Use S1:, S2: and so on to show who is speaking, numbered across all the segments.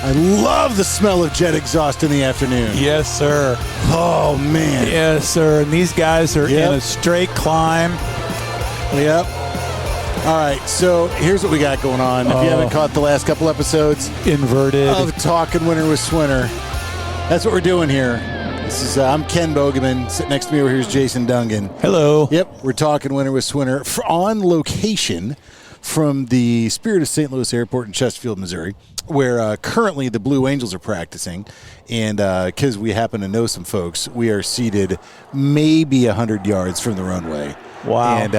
S1: I love the smell of jet exhaust in the afternoon.
S2: Yes, sir.
S1: Oh, man.
S2: Yes, sir. And these guys are in a straight climb.
S1: Yep. All right, so here's what we got going on. If you haven't caught the last couple episodes
S2: Inverted
S1: of Talking Winter with Swinter, that's what we're doing here. This is I'm Ken Bogeman. Sitting next to me over here is Jason Dungan.
S2: Hello.
S1: Yep, we're Talking Winter with Swinter on location from the Spirit of St. Louis Airport in Chesterfield, Missouri, where currently the Blue Angels are practicing. And because we happen to know some folks, we are seated maybe 100 yards from the runway.
S2: Wow.
S1: And,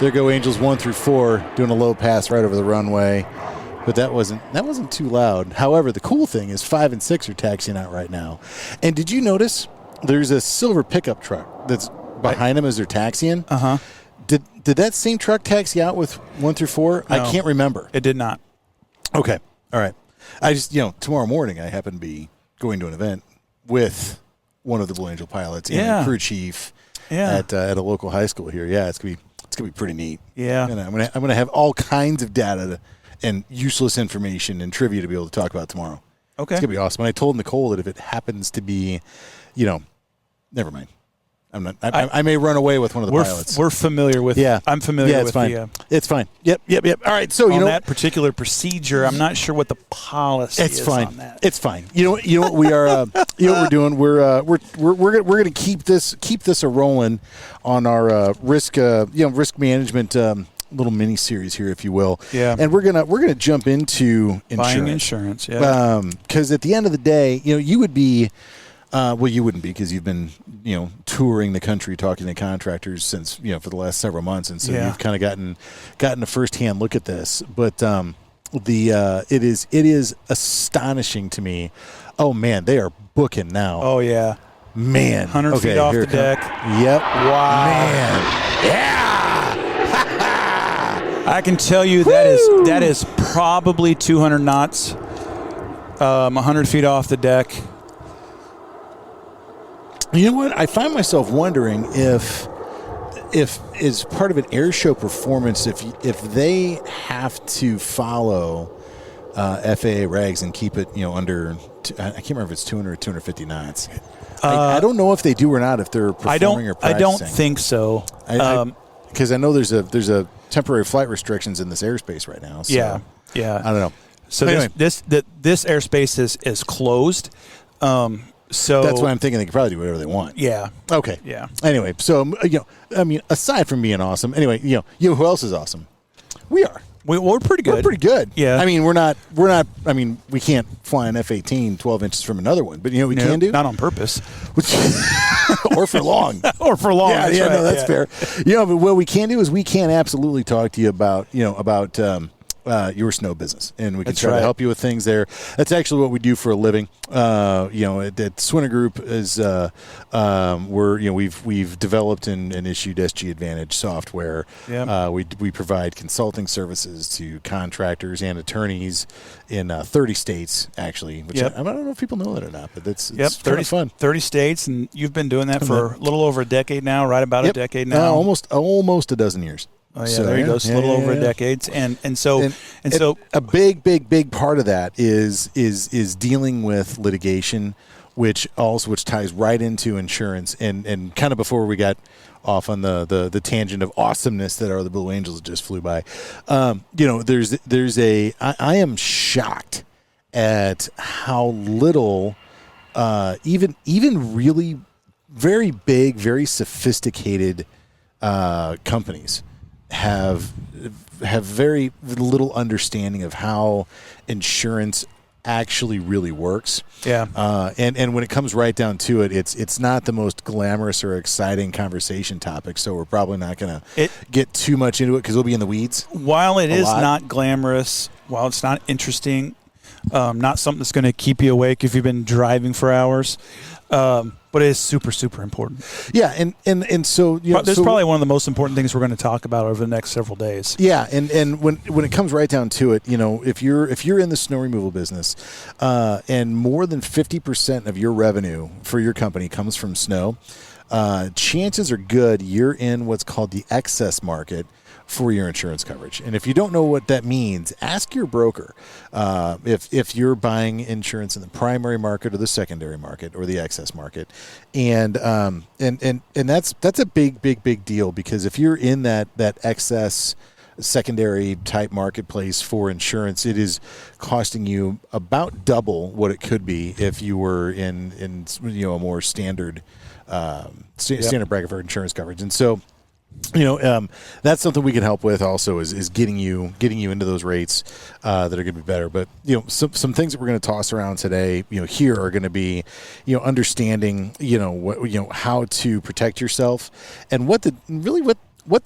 S1: there go Angels 1 through 4 doing a low pass right over the runway. But that wasn't too loud. However, the cool thing is 5 and 6 are taxiing out right now. And did you notice there's a silver pickup truck that's behind them as they're taxiing?
S2: Uh-huh.
S1: Did that same truck taxi out with 1 through 4?
S2: No,
S1: I can't remember.
S2: It did not.
S1: Okay. All right. I just, tomorrow morning I happen to be going to an event with one of the Blue Angel pilots and the crew chief at a local high school here. Yeah, it's gonna be pretty neat.
S2: Yeah.
S1: And I'm gonna have all kinds of data and useless information and trivia to be able to talk about tomorrow.
S2: Okay.
S1: It's gonna be awesome. And I told Nicole that if it happens to be, never mind. I'm not. I may run away with one of the pilots.
S2: We're familiar with.
S1: Yeah,
S2: I'm familiar with
S1: fine. It's fine. Yep. All right. So
S2: on that particular procedure, I'm not sure what the policy is on that.
S1: It's fine. You know what we are. You know what we're doing. We're gonna keep this a rolling on our risk management little mini series here, if you will.
S2: Yeah.
S1: And we're gonna jump into insurance.
S2: Buying insurance. Yeah.
S1: Because at the end of the day, you would be. You wouldn't be because you've been, touring the country talking to contractors since, for the last several months. And so you've kind of gotten a firsthand look at this. But it is astonishing to me. Oh, man, they are booking now.
S2: Oh, yeah.
S1: Man.
S2: 100 feet off the deck.
S1: Yep.
S2: Wow.
S1: Man. Yeah.
S2: I can tell you that is probably 200 knots, 100 feet off the deck.
S1: You know what? I find myself wondering if as part of an air show performance, if they have to follow FAA regs and keep it, under, I can't remember if it's 200 or 250 knots. I don't know if they do or not, if they're performing or practicing.
S2: I don't think so.
S1: Because I know there's a temporary flight restrictions in this airspace right now. So
S2: yeah.
S1: I don't know.
S2: So anyway. this airspace is closed. So
S1: that's why I'm thinking they can probably do whatever they want.
S2: Yeah.
S1: Okay.
S2: Yeah.
S1: Anyway, so aside from being awesome, anyway, who else is awesome? We are.
S2: We're pretty good.
S1: We're pretty good.
S2: Yeah.
S1: I mean, we're not. I mean, we can't fly an F-18 12 inches from another one, but we can do.
S2: Not on purpose.
S1: Or for long.
S2: or for long.
S1: Yeah. That's fair. But what we can do is we can absolutely talk to you about your snow business, and we can try to help you with things there. That's actually what we do for a living. At Swinter Group is we've developed and issued SG Advantage software.
S2: Yep.
S1: We provide consulting services to contractors and attorneys in 30 states, actually. Which I don't know if people know that or not, but it's kind of fun.
S2: 30 states, and you've been doing that for a little over a decade now, right about a decade now?
S1: Almost a dozen years.
S2: Oh, yeah, so, there you go. It's a little over a decade. And so
S1: a big part of that is dealing with litigation, which ties right into insurance. And kind of before we got off on the tangent of awesomeness that are the Blue Angels just flew by, I am shocked at how little even really very big, very sophisticated companies have very little understanding of how insurance actually really works.
S2: Yeah.
S1: And when it comes right down to it, it's not the most glamorous or exciting conversation topic, so we're probably not going to get too much into it because we'll be in the weeds.
S2: While it is not glamorous, while it's not interesting, not something that's going to keep you awake if you've been driving for hours, but it is super, super important.
S1: Yeah, and so
S2: there's probably one of the most important things we're going to talk about over the next several days.
S1: Yeah, and when it comes right down to it, if you're in the snow removal business, and more than 50% of your revenue for your company comes from snow, chances are good you're in what's called the excess market, for your insurance coverage. And if you don't know what that means, ask your broker. If you're buying insurance in the primary market or the secondary market or the excess market, and that's a big deal, because if you're in that excess secondary type marketplace for insurance, it is costing you about double what it could be if you were in a more standard standard bracket for insurance coverage. And so that's something we can help with also, is getting you into those rates that are going to be better. But some things that we're going to toss around today here are going to be understanding how to protect yourself, and what the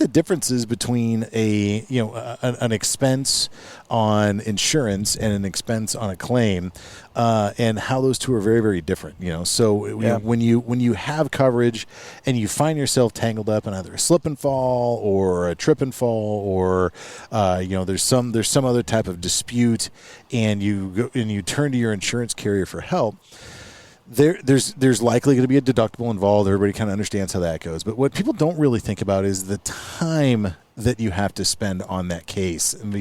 S1: difference is between an expense on insurance and an expense on a claim, and how those two are very, very different. So when you have coverage and you find yourself tangled up in either a slip and fall or a trip and fall, or there's some other type of dispute, and you turn to your insurance carrier for help, There's likely going to be a deductible involved. Everybody kind of understands how that goes. But what people don't really think about is the time that you have to spend on that case. And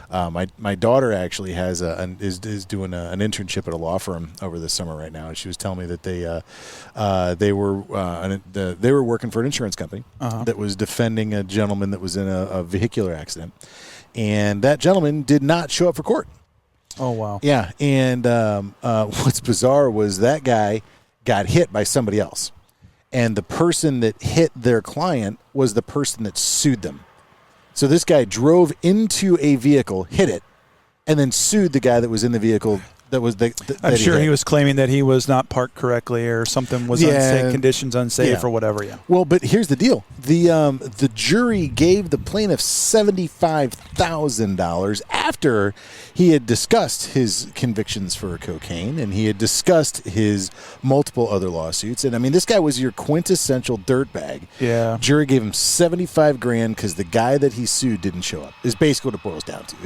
S1: my daughter actually is doing an internship at a law firm over the summer right now. And she was telling me that they were working for an insurance company that was defending a gentleman that was in a vehicular accident, and that gentleman did not show up for court.
S2: Oh, wow.
S1: Yeah, and what's bizarre was that guy got hit by somebody else, and the person that hit their client was the person that sued them. So this guy drove into a vehicle, hit it, and then sued the guy that was in the vehicle. I'm
S2: sure he was claiming that he was not parked correctly, or something was unsafe, conditions unsafe, or whatever. Yeah.
S1: Well, but here's the deal: the jury gave the plaintiff $75,000 after he had discussed his convictions for cocaine, and he had discussed his multiple other lawsuits. And I mean, this guy was your quintessential dirtbag.
S2: Yeah.
S1: Jury gave him $75,000 because the guy that he sued didn't show up. Is basically what it boils down to.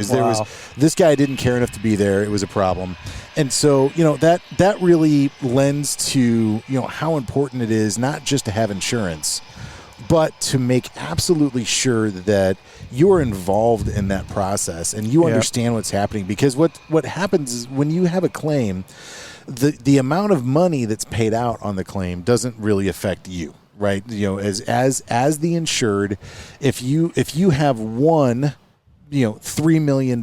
S1: This guy didn't care enough to be there. It was a problem. And so, that really lends to, how important it is not just to have insurance, but to make absolutely sure that you're involved in that process and you understand what's happening. Because what happens is when you have a claim, the amount of money that's paid out on the claim doesn't really affect you, right? As the insured, if you have one, $3 million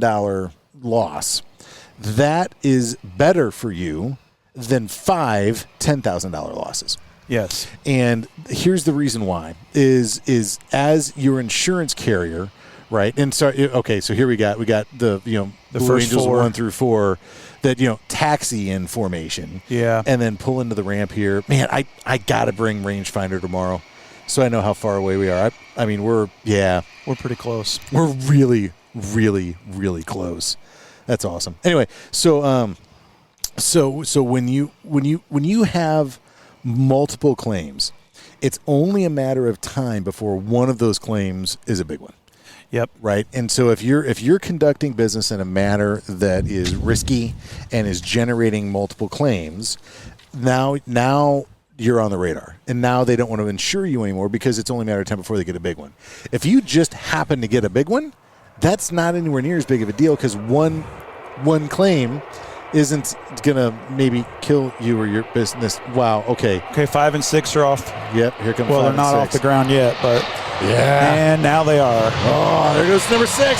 S1: loss, that is better for you than five $10,000 losses.
S2: Yes.
S1: And here's the reason why is as your insurance carrier, right? And so here we got the the Blue
S2: first
S1: Angels
S2: 4.
S1: 1 through 4 that taxi in formation.
S2: Yeah.
S1: And then pull into the ramp here. Man, I gotta bring rangefinder tomorrow, so I know how far away we are. I mean we're
S2: pretty close.
S1: We're really, really, really close. That's awesome. Anyway, so when you have multiple claims, it's only a matter of time before one of those claims is a big one.
S2: Yep.
S1: Right. And so if you're conducting business in a manner that is risky and is generating multiple claims, now you're on the radar, and now they don't want to insure you anymore because it's only a matter of time before they get a big one. If you just happen to get a big one, that's not anywhere near as big of a deal, because one claim isn't going to maybe kill you or your business. Wow, okay.
S2: Okay, 5 and 6 are off.
S1: Yep, here comes 5 and 6.
S2: Well, they're not off the ground yet, but
S1: yeah.
S2: And now they are.
S1: Oh, there goes number 6. Yeah!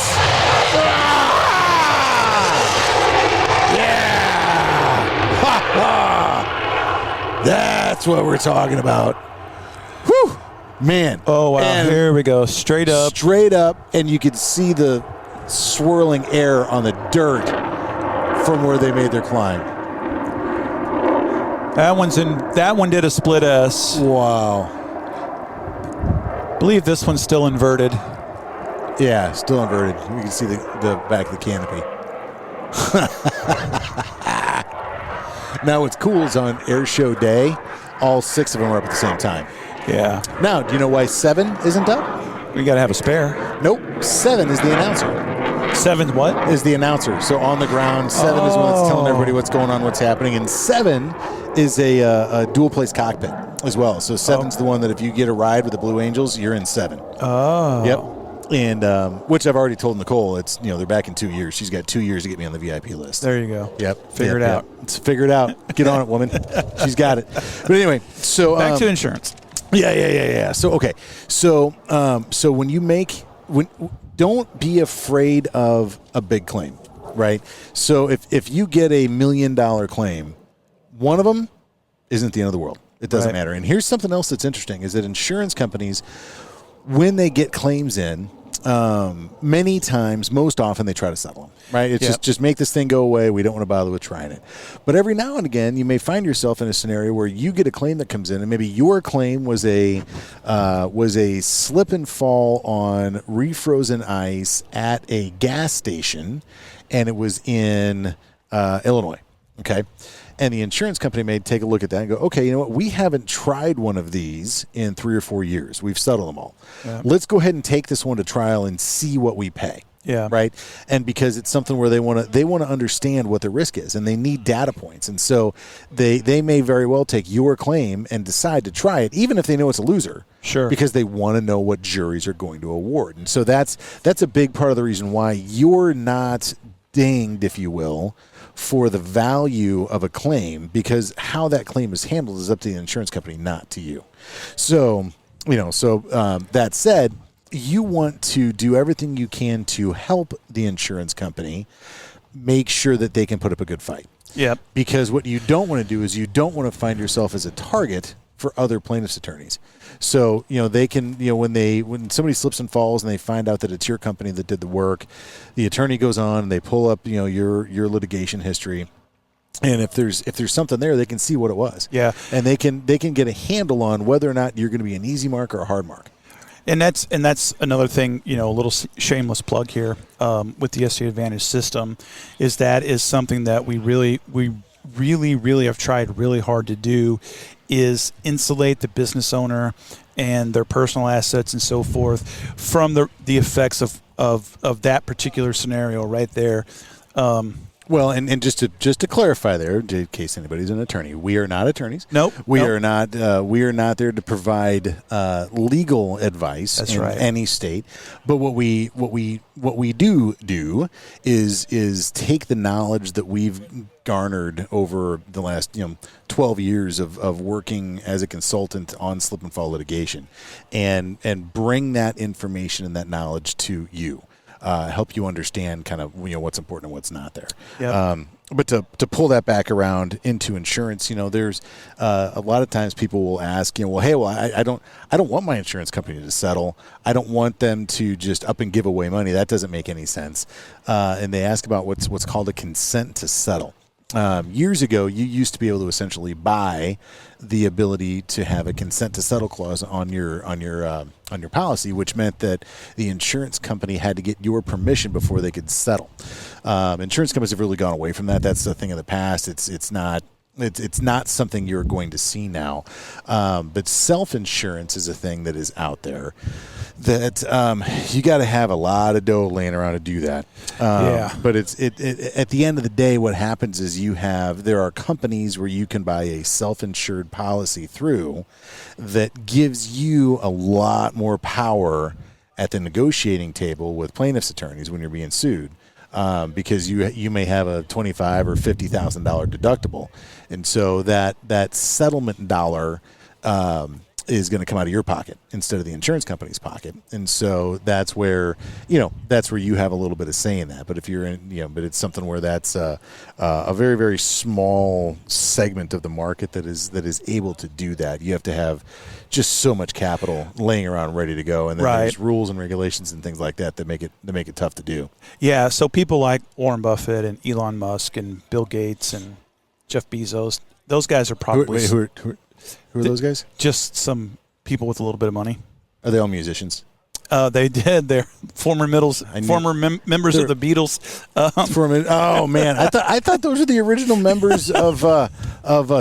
S1: Ha ha! That's what we're talking about. Whew! Man.
S2: Oh, wow. And here we go. Straight up,
S1: and you could see the swirling air on the dirt from where they made their climb.
S2: That one did a split S.
S1: Wow.
S2: I believe this one's still inverted.
S1: Yeah, still inverted. You can see the back of the canopy. Now what's cool is on air show day, all 6 of them are up at the same time.
S2: Yeah.
S1: Now, do you know why 7 isn't up?
S2: We got to have a spare.
S1: Nope. 7 is the announcer.
S2: 7 what?
S1: Is the announcer. So on the ground, 7 is the one that's telling everybody what's going on, what's happening. And 7 is a dual-place cockpit as well. So 7's the one that if you get a ride with the Blue Angels, you're in 7.
S2: Oh.
S1: Yep. And which I've already told Nicole, it's they're back in 2 years. She's got 2 years to get me on the VIP list.
S2: There you go.
S1: Yep.
S2: Figure it out.
S1: It's figure it out. Get on it, woman. She's got it. But anyway, so
S2: back to insurance.
S1: Yeah. So okay. So don't be afraid of a big claim, right? So if you get $1 million claim, one of them isn't the end of the world. It doesn't matter. And here's something else that's interesting is that insurance companies, when they get claims in, many times, most often, they try to settle them, right? It's just make this thing go away. We don't want to bother with trying it. But every now and again, you may find yourself in a scenario where you get a claim that comes in, and maybe your claim was a slip and fall on refrozen ice at a gas station, and it was in Illinois, okay? And the insurance company may take a look at that and go, okay, you know what? We haven't tried one of these in 3 or 4 years. We've settled them all. Yeah. Let's go ahead and take this one to trial and see what we pay.
S2: Yeah.
S1: Right. And because it's something where they want to understand what the risk is, and they need data points. And so they may very well take your claim and decide to try it, even if they know it's a loser.
S2: Sure. Because
S1: they want to know what juries are going to award. And so that's a big part of the reason why you're not dinged, if you will, for the value of a claim, because how that claim is handled is up to the insurance company, not to you. So, that said, you want to do everything you can to help the insurance company make sure that they can put up a good fight.
S2: Yep.
S1: Because what you don't want to do is you don't want to find yourself as a target for other plaintiffs' attorneys. So, they can, when somebody slips and falls and they find out that it's your company that did the work, the attorney goes on and they pull up, your litigation history. And if there's something there, they can see what it was.
S2: Yeah.
S1: And they can get a handle on whether or not you're going to be an easy mark or a hard mark.
S2: And that's another thing, a little shameless plug here with the SC Advantage system is something that we really have tried really hard to do is insulate the business owner and their personal assets and so forth from the effects of that particular scenario right there.
S1: Well, and just to clarify there, in case anybody's an attorney, we are not attorneys.
S2: Nope.
S1: We are not there to provide legal advice in any state. But what we do is take the knowledge that we've garnered over the last 12 years of working as a consultant on slip and fall litigation, and bring that information and that knowledge to you. Help you understand kind of what's important and what's not there.
S2: Yep.
S1: But to pull that back around into insurance, there's a lot of times people will ask, I don't want my insurance company to settle. I don't want them to just up and give away money. That doesn't make any sense. And they ask about what's called a consent to settle. Years ago, you used to be able to essentially buy the ability to have a consent to settle clause on your policy, which meant that the insurance company had to get your permission before they could settle. Insurance companies have really gone away from that. That's a thing of the past. It's not something you're going to see now. But self-insurance is a thing that is out there that you got to have a lot of dough laying around to do that. But it at the end of the day, what happens is there are companies where you can buy a self-insured policy through that gives you a lot more power at the negotiating table with plaintiffs' attorneys when you're being sued. Because you may have a $25,000 or $50,000 deductible, and so that settlement dollar is going to come out of your pocket instead of the insurance company's pocket, and so that's where you have a little bit of say in that. But if you're in, but it's something where that's a very, very small segment of the market that is able to do that. You have to have just so much capital laying around ready to go, and then there's rules and regulations and things like that make it tough to do.
S2: Yeah, so people like Warren Buffett and Elon Musk and Bill Gates and Jeff Bezos, those guys are probably
S1: who are those guys?
S2: Just some people with a little bit of money.
S1: Are they all musicians?
S2: They did. They're former members of the Beatles.
S1: Oh man, I thought those were the original members of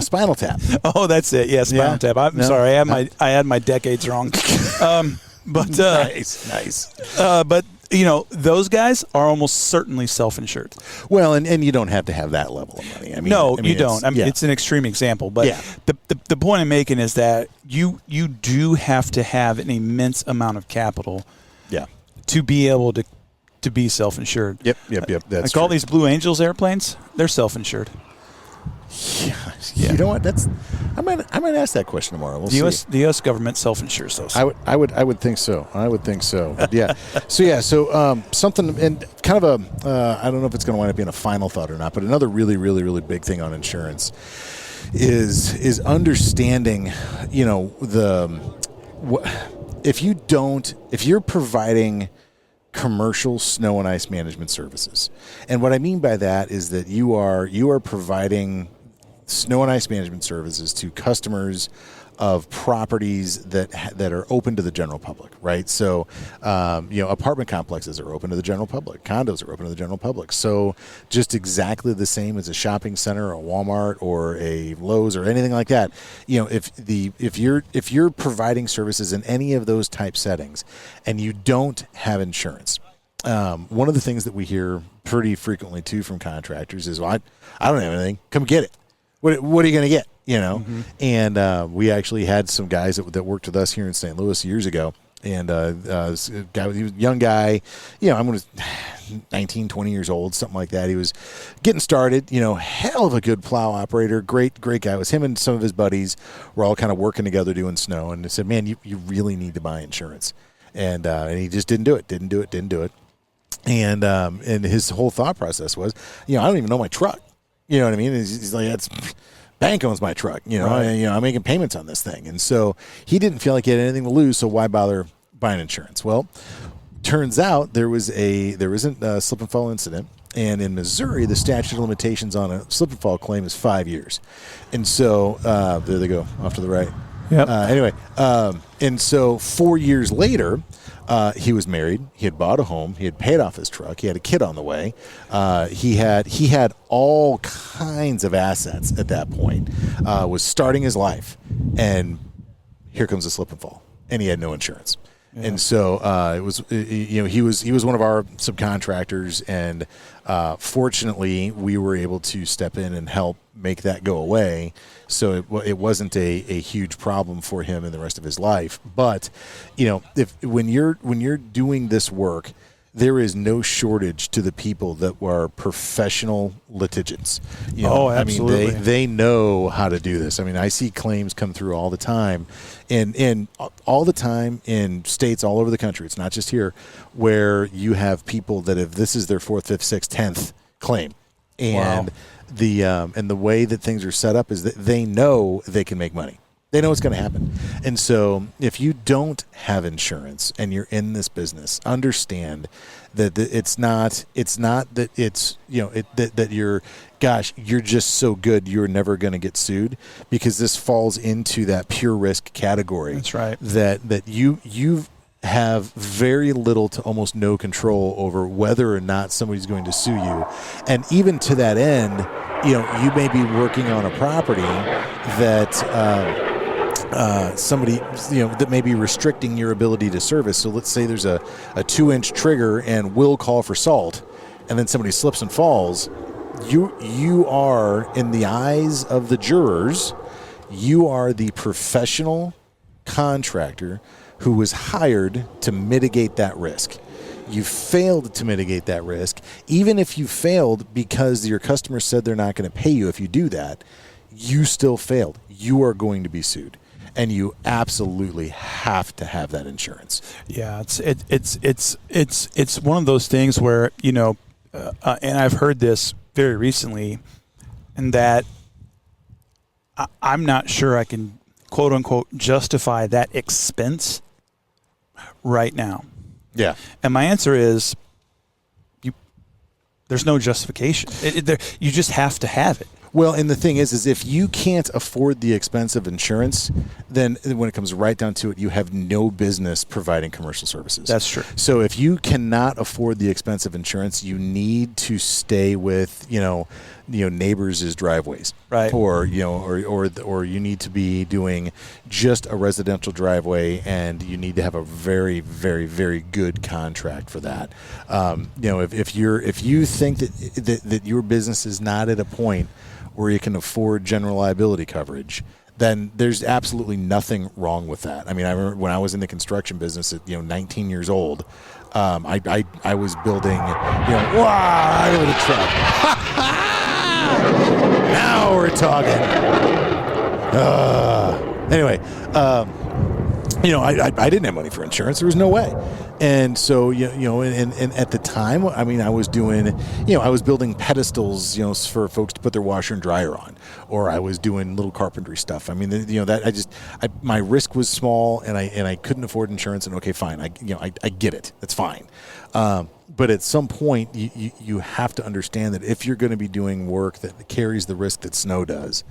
S1: Spinal Tap.
S2: Oh, that's it. Yeah, Spinal Tap. I'm sorry, I had my decades wrong. But
S1: nice.
S2: But those guys are almost certainly self-insured.
S1: Well, and you don't have to have that level of money. I mean,
S2: you don't. It's an extreme example, but the point I'm making is that you do have to have an immense amount of capital.
S1: Yeah.
S2: to be able to be self-insured.
S1: Yep. That's
S2: all these Blue Angels airplanes, they're self-insured.
S1: Yeah. You know what? I might ask that question tomorrow. We'll see.
S2: The U.S. government self-insures those.
S1: I would think so. But yeah. So something, and kind of a I don't know if it's going to wind up being a final thought or not, but another really, really, really big thing on insurance is understanding, if you're providing commercial snow and ice management services, and what I mean by that is that you are providing snow and ice management services to customers of properties that are open to the general public, right? So, apartment complexes are open to the general public. Condos are open to the general public. So just exactly the same as a shopping center, a Walmart, or a Lowe's, or anything like that. If you're providing services in any of those type settings and you don't have insurance, one of the things that we hear pretty frequently too from contractors is, well, I don't have anything. Come get it. What are you going to get?
S2: Mm-hmm.
S1: And we actually had some guys that worked with us here in St. Louis years ago. And he was a young guy, I'm going to 19, 20 years old, something like that. He was getting started, hell of a good plow operator, great guy. It was him and some of his buddies were all kind of working together doing snow. And they said, man, you really need to buy insurance. And he just didn't do it. And his whole thought process was, I don't even know my truck. You know what I mean? He's like, that's bank owns my truck.
S2: Right.
S1: I'm making payments on this thing, and so he didn't feel like he had anything to lose. So why bother buying insurance? Well, turns out there isn't a slip and fall incident, and in Missouri, the statute of limitations on a slip and fall claim is 5 years, and so there they go off to the right.
S2: Yep.
S1: Anyway, and so 4 years later, he was married. He had bought a home. He had paid off his truck. He had a kid on the way. He had all kinds of assets at that point. Was starting his life, and here comes a slip and fall, and he had no insurance. Yeah. And so he was one of our subcontractors, and fortunately we were able to step in and help make that go away. So it wasn't a huge problem for him in the rest of his life. But when you're doing this work, there is no shortage to the people that are professional litigants.
S2: Oh, absolutely.
S1: I mean, they know how to do this. I mean, I see claims come through all the time, and all the time in states all over the country. It's not just here, where you have people that this is their 4th, 5th, 6th, 10th claim, and the way that things are set up is that they know they can make money. They know what's going to happen. And so if you don't have insurance and you're in this business, understand that it's not that it's, that you're just so good you're never going to get sued, because this falls into that pure risk category.
S2: That's right.
S1: That you have very little to almost no control over whether or not somebody's going to sue you. And even to that end, you may be working on a property that somebody, that may be restricting your ability to service. So let's say there's a 2-inch trigger and will call for salt, and then somebody slips and falls. You are, in the eyes of the jurors, you are the professional contractor who was hired to mitigate that risk. You failed to mitigate that risk. Even if you failed because your customer said they're not going to pay you if you do that, you still failed. You are going to be sued, and you absolutely have to have that insurance.
S2: Yeah, it's one of those things where and I've heard this very recently, and that I'm not sure I can quote unquote justify that expense right now.
S1: Yeah.
S2: And my answer is, there's no justification. You just have to have it.
S1: Well, and the thing is if you can't afford the expense of insurance, then when it comes right down to it, you have no business providing commercial services.
S2: That's true.
S1: So if you cannot afford the expense of insurance, you need to stay with, neighbors' driveways.
S2: Right.
S1: Or you need to be doing just a residential driveway, and you need to have a very, very, very good contract for that. If you think that your business is not at a point where you can afford general liability coverage, then there's absolutely nothing wrong with that. I mean, I remember when I was in the construction business at 19 years old, I was building, wow, look at the truck. Now we're talking. Anyway, I didn't have money for insurance. There was no way. And so, and at the time, I mean, I was doing, I was building pedestals, for folks to put their washer and dryer on, or I was doing little carpentry stuff. I mean, my risk was small, and I couldn't afford insurance. And okay, fine, I get it. That's fine. But at some point, you have to understand that if you're going to be doing work that carries the risk that snow does,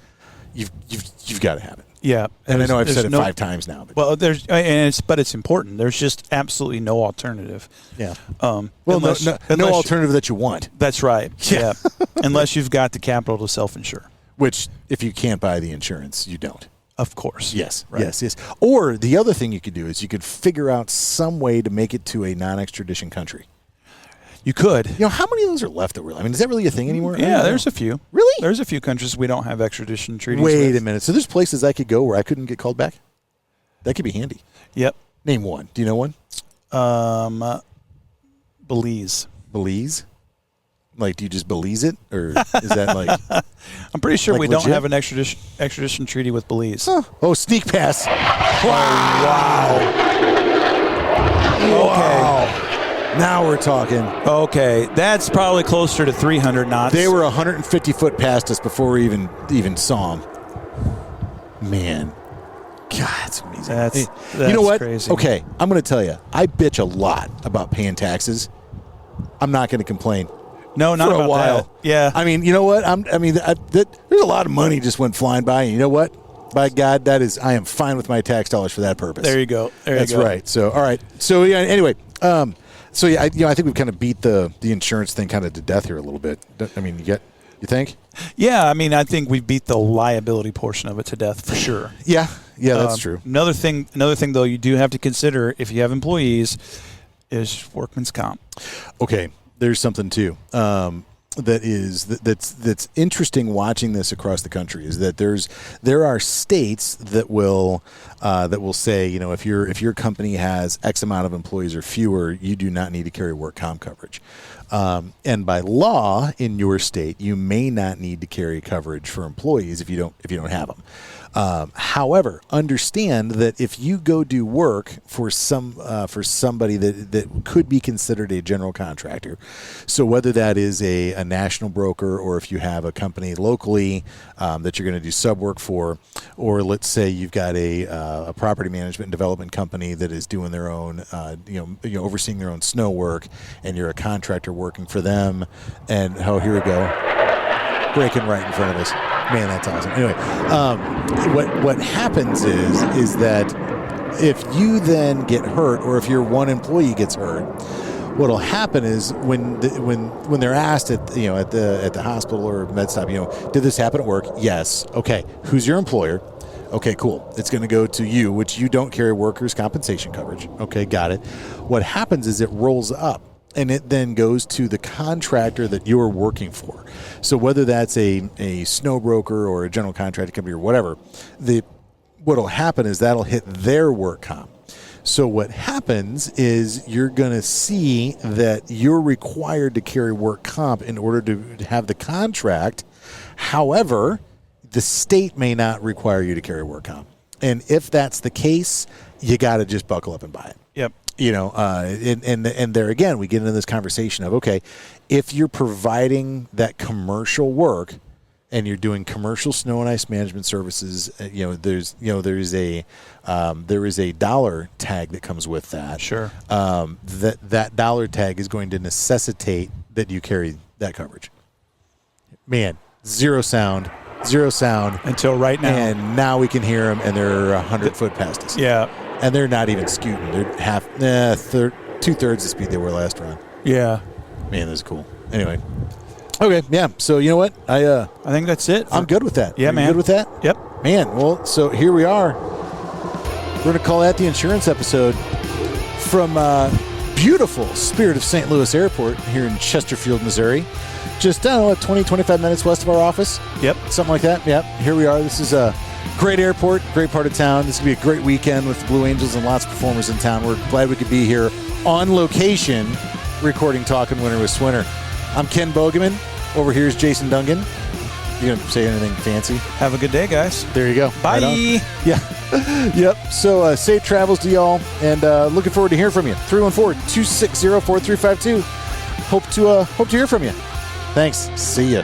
S1: you've got to have it.
S2: Yeah,
S1: and I know I've said it 5 times now. But.
S2: Well, it's important. There's just absolutely no alternative.
S1: Yeah.
S2: No
S1: alternative that you want.
S2: That's right. Yeah. Unless you've got the capital to self-insure.
S1: Which, if you can't buy the insurance, you don't.
S2: Of course.
S1: Yes.
S2: Right.
S1: Yes. Or the other thing you could do is you could figure out some way to make it to a non-extradition country.
S2: You could.
S1: How many of those are left? I mean, is that really a thing anymore?
S2: Yeah, there's a few.
S1: Really?
S2: There's a few countries we don't have extradition treaties
S1: Wait
S2: with.
S1: a minute. So there's places I could go where I couldn't get called back? That could be handy.
S2: Yep.
S1: Name one. Do you know one?
S2: Belize.
S1: Belize? Like, do you just Belize it? Or is that like...
S2: I'm pretty sure we
S1: legit?
S2: don't have an extradition treaty with Belize.
S1: Huh. Oh, sneak pass.
S2: Wow.
S1: Okay. Now we're talking.
S2: Okay, that's probably closer to 300 knots.
S1: They were 150 foot past us before we even saw them. Man. God, that's amazing.
S2: That's
S1: you know what?
S2: Crazy.
S1: Okay, I'm going to tell you. I bitch a lot about paying taxes. I'm not going to complain.
S2: No, not
S1: for
S2: about
S1: a while.
S2: that. Yeah.
S1: I mean, you know what? There's a lot of money just went flying by. And you know what? By God, I am fine with my tax dollars for that purpose.
S2: There you go.
S1: That's right. So, all right. So, yeah. Anyway. So yeah, I think we've kind of beat the insurance thing kind of to death here a little bit. I mean, you think?
S2: Yeah, I mean, I think we beat the liability portion of it to death for sure.
S1: Yeah, that's true.
S2: Another thing though, you do have to consider if you have employees is workman's comp.
S1: Okay, there's something too. That's interesting watching this across the country is that there are states that will say, if your company has X amount of employees or fewer, you do not need to carry work comp coverage. And by law in your state, you may not need to carry coverage for employees if you don't have them. However, understand that if you go do work for somebody that could be considered a general contractor, so whether that is a national broker or if you have a company locally that you're going to do sub work for, or let's say you've got a property management and development company that is doing their own, overseeing their own snow work, and you're a contractor working for them, and here we go, breaking right in front of us. Man, that's awesome. Anyway, what happens is that if you then get hurt, or if your one employee gets hurt, what'll happen is when they're asked at the hospital or med stop, did this happen at work? Yes. Okay. Who's your employer? Okay, cool. It's going to go to you, which you don't carry workers' compensation coverage. Okay, got it. What happens is it rolls up. And it then goes to the contractor that you're working for. So whether that's a snow broker or a general contracting company or whatever, what'll happen is that'll hit their work comp. So what happens is you're going to see that you're required to carry work comp in order to have the contract. However, the state may not require you to carry work comp. And if that's the case, you got to just buckle up and buy it.
S2: Yep.
S1: And there again, we get into this conversation of, okay, if you're providing that commercial work and you're doing commercial snow and ice management services, there is a dollar tag that comes with that.
S2: Sure.
S1: That dollar tag is going to necessitate that you carry that coverage. Man, zero sound
S2: until right now.
S1: And now we can hear them, and they're 100 foot past us.
S2: Yeah.
S1: And they're not even scooting. They're two-thirds the speed they were last run.
S2: Yeah.
S1: Man, that's cool. Anyway. Okay, yeah. So you know what? I
S2: think that's it.
S1: I'm good with that.
S2: Yeah,
S1: Are you
S2: man.
S1: good with that?
S2: Yep.
S1: Man, well, so here we are. We're going to call that the insurance episode from beautiful Spirit of St. Louis Airport here in Chesterfield, Missouri. Just, 20, 25 minutes west of our office.
S2: Yep.
S1: Something like that. Yep. Here we are. This is Great airport, great part of town. This is going to be a great weekend with the Blue Angels and lots of performers in town. We're glad we could be here on location recording Talkin' Winter with Swinter. I'm Ken Bogeman. Over here is Jason Dungan. You going to say anything fancy?
S2: Have a good day, guys.
S1: There you go.
S2: Bye.
S1: Right yeah. Yep. So safe travels to y'all, and looking forward to hearing from you. 314-260-4352. Hope to hear from you. Thanks. See ya.